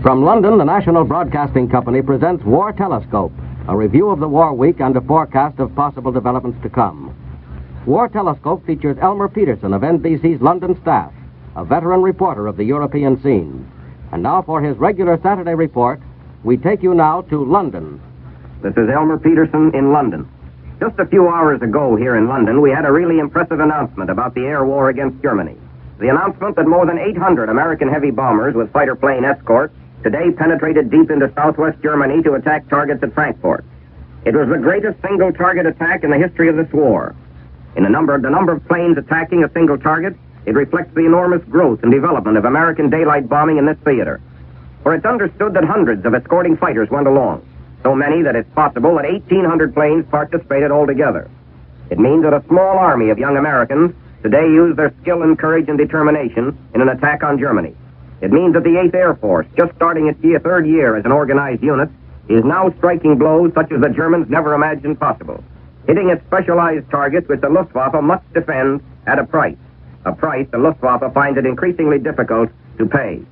From London, the National Broadcasting Company presents War Telescope, a review of the war week and a forecast of possible developments to come. War Telescope features Elmer Peterson of NBC's London staff, a veteran reporter of the European scene. And now for his regular Saturday report, we take you now to London. This is Elmer Peterson in London. Just a few hours ago here in London, we had a really impressive announcement about the air war against Germany. The announcement that more than 800 American heavy bombers with fighter plane escorts today penetrated deep into southwest Germany to attack targets at Frankfort. It was the greatest single target attack in the history of this war. In the number of planes attacking a single target, it reflects the enormous growth and development of American daylight bombing in this theater. For it's understood that hundreds of escorting fighters went along, so many that it's possible that 1,800 planes participated altogether. It means that a small army of young Americans today use their skill and courage and determination in an attack on Germany. It means that the 8th Air Force, just starting its third year as an organized unit, is now striking blows such as the Germans never imagined possible, hitting its specialized targets which the Luftwaffe must defend at a price the Luftwaffe finds it increasingly difficult to pay.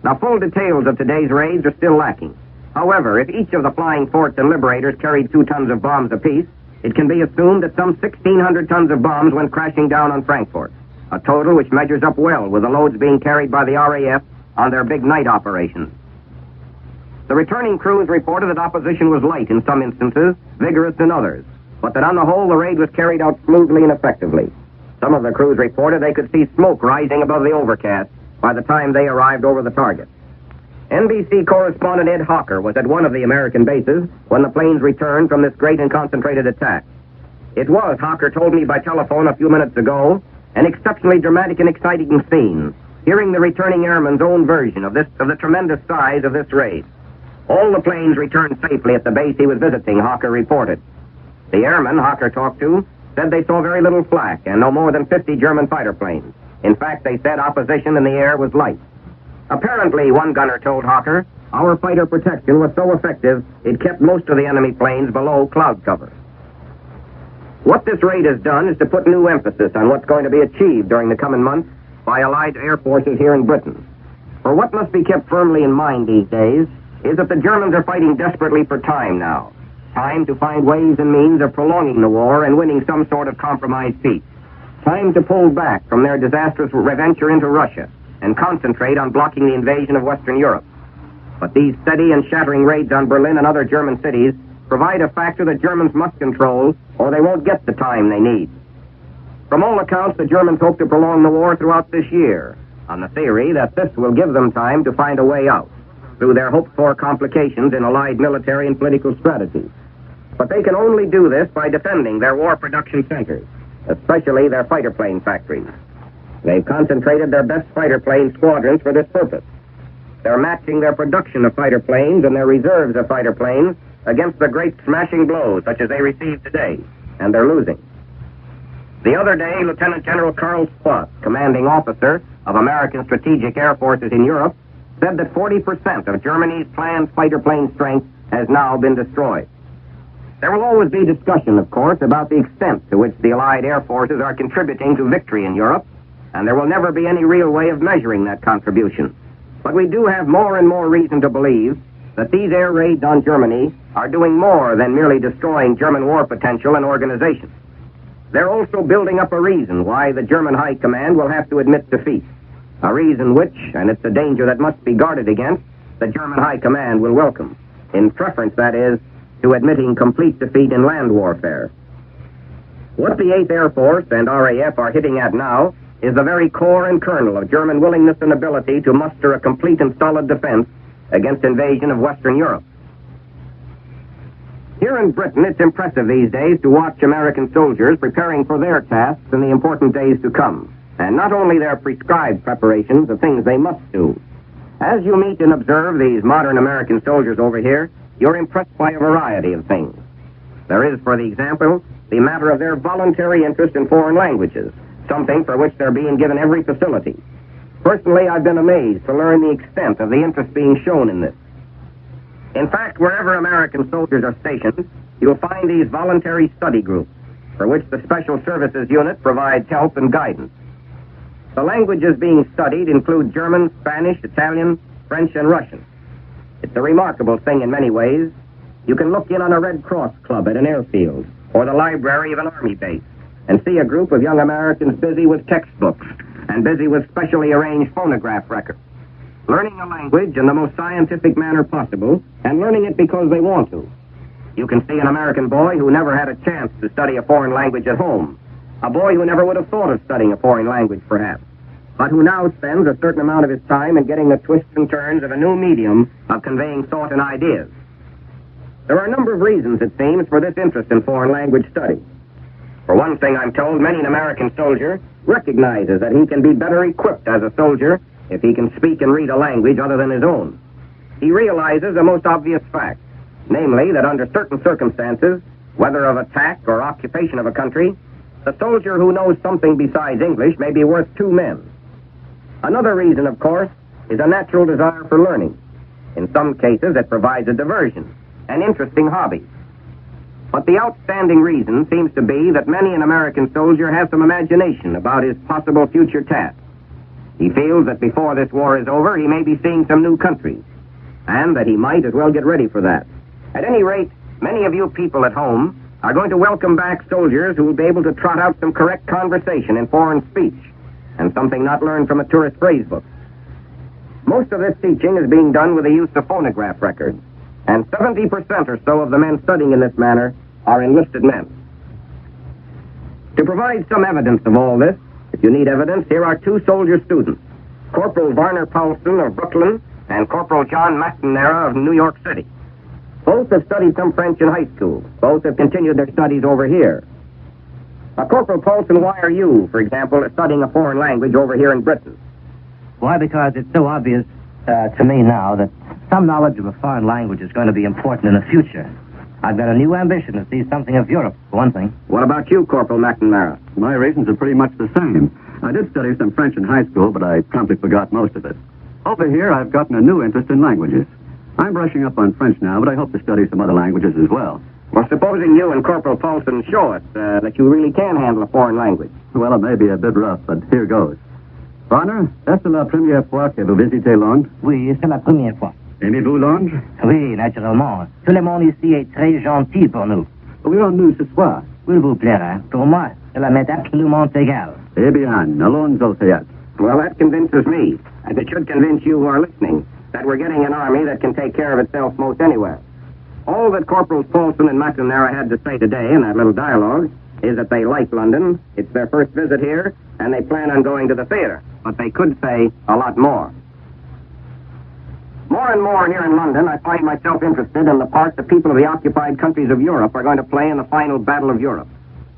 Now, full details of today's raids are still lacking. However, if each of the flying forts and liberators carried 2 tons of bombs apiece, it can be assumed that some 1,600 tons of bombs went crashing down on Frankfort, a total which measures up well with the loads being carried by the RAF on their big night operations. The returning crews reported that opposition was light in some instances, vigorous in others, but that on the whole the raid was carried out smoothly and effectively. Some of the crews reported they could see smoke rising above the overcast by the time they arrived over the target. NBC correspondent Ed Hawker was at one of the American bases when the planes returned from this great and concentrated attack. It was, Hawker told me by telephone a few minutes ago, an exceptionally dramatic and exciting scene, hearing the returning airman's own version of the tremendous size of this raid. All the planes returned safely at the base he was visiting, Hawker reported. The airmen Hawker talked to said they saw very little flak and no more than 50 German fighter planes. In fact, they said opposition in the air was light. Apparently, one gunner told Hawker, our fighter protection was so effective it kept most of the enemy planes below cloud cover. What this raid has done is to put new emphasis on what's going to be achieved during the coming months by Allied air forces here in Britain. For what must be kept firmly in mind these days is that the Germans are fighting desperately for time now. Time to find ways and means of prolonging the war and winning some sort of compromised peace. Time to pull back from their disastrous venture into Russia and concentrate on blocking the invasion of Western Europe. But these steady and shattering raids on Berlin and other German cities provide a factor that Germans must control, or they won't get the time they need. From all accounts, the Germans hope to prolong the war throughout this year, on the theory that this will give them time to find a way out through their hoped-for complications in Allied military and political strategies. But they can only do this by defending their war production centers, especially their fighter plane factories. They've concentrated their best fighter plane squadrons for this purpose. They're matching their production of fighter planes and their reserves of fighter planes against the great smashing blows such as they received today, and they're losing. The other day, Lieutenant General Karl Spass, commanding officer of American strategic air forces in Europe, said that 40% of Germany's planned fighter plane strength has now been destroyed. There will always be discussion, of course, about the extent to which the Allied air forces are contributing to victory in Europe, and there will never be any real way of measuring that contribution. But we do have more and more reason to believe that these air raids on Germany are doing more than merely destroying German war potential and organization. They're also building up a reason why the German High Command will have to admit defeat, a reason which, and it's a danger that must be guarded against, the German High Command will welcome, in preference, that is, to admitting complete defeat in land warfare. What the 8th Air Force and RAF are hitting at now is the very core and kernel of German willingness and ability to muster a complete and solid defense against invasion of Western Europe. Here in Britain, it's impressive these days to watch American soldiers preparing for their tasks in the important days to come, and not only their prescribed preparations, the things they must do. As you meet and observe these modern American soldiers over here, you're impressed by a variety of things. There is, for the example, the matter of their voluntary interest in foreign languages, something for which they're being given every facility. Personally, I've been amazed to learn the extent of the interest being shown in this. In fact, wherever American soldiers are stationed, you'll find these voluntary study groups, for which the Special Services Unit provides help and guidance. The languages being studied include German, Spanish, Italian, French, and Russian. It's a remarkable thing in many ways. You can look in on a Red Cross club at an airfield or the library of an army base and see a group of young Americans busy with textbooks and busy with specially arranged phonograph records, learning a language in the most scientific manner possible and learning it because they want to. You can see an American boy who never had a chance to study a foreign language at home, a boy who never would have thought of studying a foreign language, perhaps, but who now spends a certain amount of his time in getting the twists and turns of a new medium of conveying thought and ideas. There are a number of reasons, it seems, for this interest in foreign language study. For one thing, I'm told many an American soldier recognizes that he can be better equipped as a soldier if he can speak and read a language other than his own. He realizes a most obvious fact, namely that under certain circumstances, whether of attack or occupation of a country, the soldier who knows something besides English may be worth two men. Another reason, of course, is a natural desire for learning. In some cases, it provides a diversion, an interesting hobby. But the outstanding reason seems to be that many an American soldier has some imagination about his possible future task. He feels that before this war is over, he may be seeing some new countries, and that he might as well get ready for that. At any rate, many of you people at home are going to welcome back soldiers who will be able to trot out some correct conversation in foreign speech, and something not learned from a tourist phrase book. Most of this teaching is being done with the use of phonograph records, and 70% or so of the men studying in this manner are enlisted men. To provide some evidence of all this, if you need evidence, here are two soldier students, Corporal Varner Paulson of Brooklyn and Corporal John McNamara of New York City. Both have studied some French in high school. Both have continued their studies over here. Corporal Paulson, why are you, for example, studying a foreign language over here in Britain? Why? Because it's so obvious to me now that some knowledge of a foreign language is going to be important in the future. I've got a new ambition to see something of Europe, for one thing. What about you, Corporal McNamara? My reasons are pretty much the same. I did study some French in high school, but I promptly forgot most of it. Over here, I've gotten a new interest in languages. I'm brushing up on French now, but I hope to study some other languages as well. Well, supposing you and Corporal Paulson show us that you really can handle a foreign language. Well, it may be a bit rough, but here goes. Varner, est-ce la première fois que vous visitez Londres? Oui, c'est la première fois. Aimez-vous Londres? Oui, naturellement. Tout le monde ici est très gentil pour nous. Où irons-nous ce soir? Il vous plaira. Pour moi, cela m'est absolument égal. Eh bien, allons au théâtre. Well, that convinces me, and it should convince you who are listening, that we're getting an army that can take care of itself most anywhere. All that Corporals Paulson and McNamara had to say today in that little dialogue is that they like London, it's their first visit here, and they plan on going to the theater. But they could say a lot more. More and more here in London, I find myself interested in the part the people of the occupied countries of Europe are going to play in the final battle of Europe.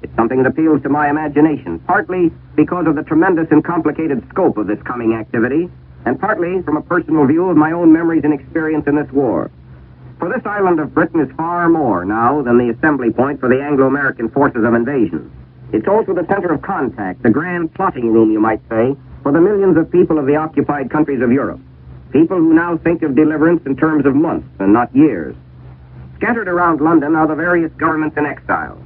It's something that appeals to my imagination, partly because of the tremendous and complicated scope of this coming activity, and partly from a personal view of my own memories and experience in this war. For this island of Britain is far more now than the assembly point for the Anglo-American forces of invasion. It's also the center of contact, the grand plotting room, you might say, for the millions of people of the occupied countries of Europe. People who now think of deliverance in terms of months and not years. Scattered around London are the various governments in exile.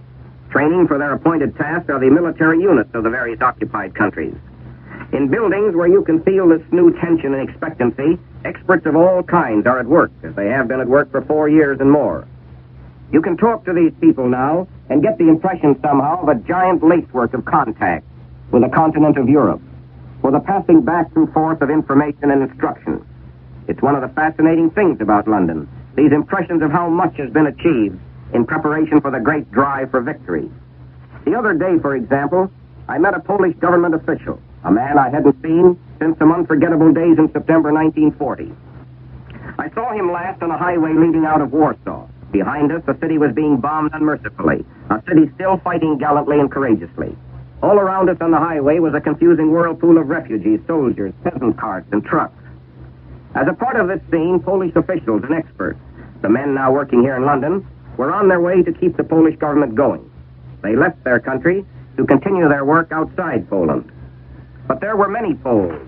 Training for their appointed tasks are the military units of the various occupied countries. In buildings where you can feel this new tension and expectancy, experts of all kinds are at work, as they have been at work for 4 years and more. You can talk to these people now and get the impression somehow of a giant lacework of contact with the continent of Europe, with a passing back and forth of information and instruction. It's one of the fascinating things about London, these impressions of how much has been achieved in preparation for the great drive for victory. The other day, for example, I met a Polish government official, a man I hadn't seen since some unforgettable days in September 1940. I saw him last on a highway leading out of Warsaw. Behind us, the city was being bombed unmercifully, a city still fighting gallantly and courageously. All around us on the highway was a confusing whirlpool of refugees, soldiers, peasant carts, and trucks. As a part of this scene, Polish officials and experts, the men now working here in London, were on their way to keep the Polish government going. They left their country to continue their work outside Poland. But there were many Poles,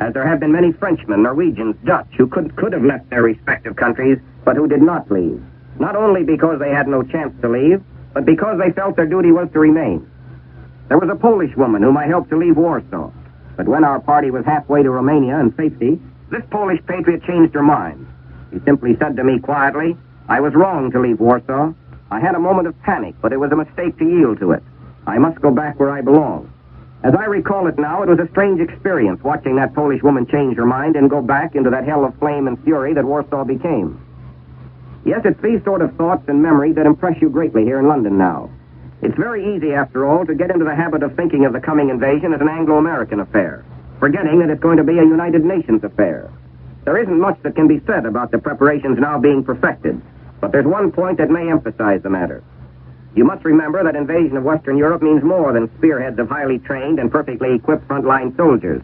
as there have been many Frenchmen, Norwegians, Dutch, who could have left their respective countries, but who did not leave. Not only because they had no chance to leave, but because they felt their duty was to remain. There was a Polish woman whom I helped to leave Warsaw, but when our party was halfway to Romania in safety, this Polish patriot changed her mind. He simply said to me quietly, "I was wrong to leave Warsaw. I had a moment of panic, but it was a mistake to yield to it. I must go back where I belong." As I recall it now, it was a strange experience watching that Polish woman change her mind and go back into that hell of flame and fury that Warsaw became. Yes, it's these sort of thoughts and memories that impress you greatly here in London now. It's very easy, after all, to get into the habit of thinking of the coming invasion as an Anglo-American affair, forgetting that it's going to be a United Nations affair. There isn't much that can be said about the preparations now being perfected, but there's one point that may emphasize the matter. You must remember that invasion of Western Europe means more than spearheads of highly trained and perfectly equipped frontline soldiers.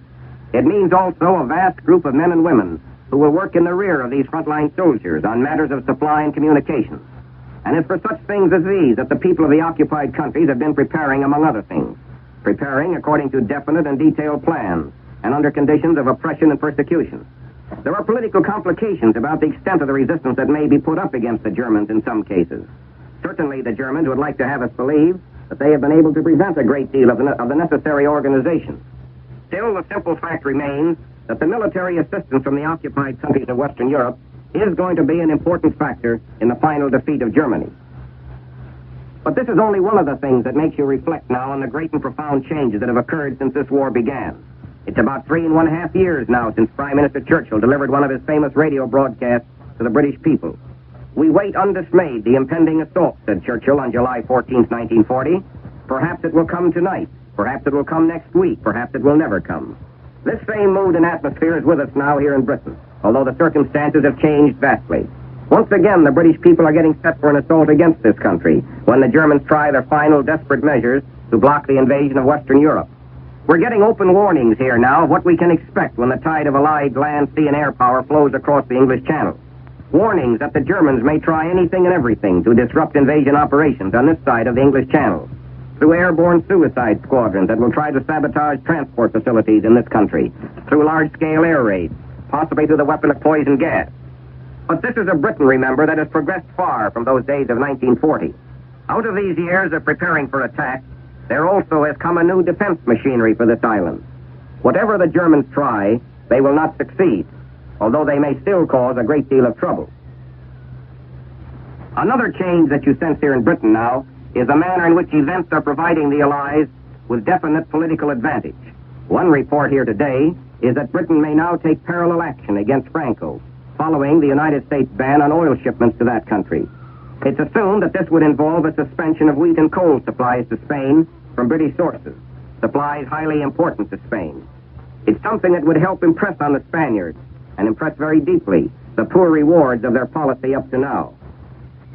It means also a vast group of men and women who will work in the rear of these frontline soldiers on matters of supply and communication. And it's for such things as these that the people of the occupied countries have been preparing, among other things. Preparing according to definite and detailed plans, and under conditions of oppression and persecution. There are political complications about the extent of the resistance that may be put up against the Germans in some cases. Certainly the Germans would like to have us believe that they have been able to prevent a great deal of the necessary organization. Still, the simple fact remains that the military assistance from the occupied countries of Western Europe is going to be an important factor in the final defeat of Germany. But this is only one of the things that makes you reflect now on the great and profound changes that have occurred since this war began. It's about 3.5 years now since Prime Minister Churchill delivered one of his famous radio broadcasts to the British people. "We wait undismayed the impending assault," said Churchill on July 14, 1940. "Perhaps it will come tonight. Perhaps it will come next week. Perhaps it will never come." This same mood and atmosphere is with us now here in Britain, although the circumstances have changed vastly. Once again, the British people are getting set for an assault against this country when the Germans try their final desperate measures to block the invasion of Western Europe. We're getting open warnings here now of what we can expect when the tide of Allied land, sea, and air power flows across the English Channel. Warnings that the Germans may try anything and everything to disrupt invasion operations on this side of the English Channel, through airborne suicide squadrons that will try to sabotage transport facilities in this country, through large-scale air raids, possibly through the weapon of poison gas. But this is a Britain, remember, that has progressed far from those days of 1940. Out of these years of preparing for attack, there also has come a new defense machinery for this island. Whatever the Germans try, they will not succeed, although they may still cause a great deal of trouble. Another change that you sense here in Britain now is the manner in which events are providing the Allies with definite political advantage. One report here today is that Britain may now take parallel action against Franco, following the United States ban on oil shipments to that country. It's assumed that this would involve a suspension of wheat and coal supplies to Spain from British sources, supplies highly important to Spain. It's something that would help impress on the Spaniards, and impress very deeply, the poor rewards of their policy up to now.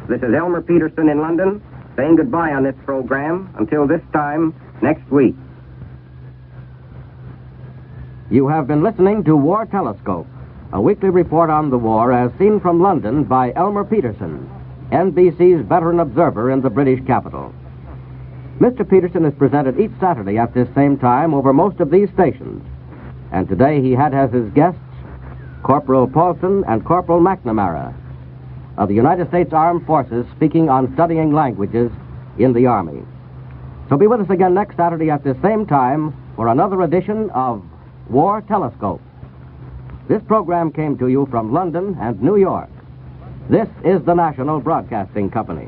This is Elmer Peterson in London, saying goodbye on this program until this time next week. You have been listening to War Telescope, a weekly report on the war as seen from London by Elmer Peterson, NBC's veteran observer in the British capital. Mr. Peterson is presented each Saturday at this same time over most of these stations, and today he had as his guests Corporal Paulson and Corporal McNamara of the United States Armed Forces, speaking on studying languages in the Army. So be with us again next Saturday at this same time for another edition of War Telescope. This program came to you from London and New York. This is the National Broadcasting Company.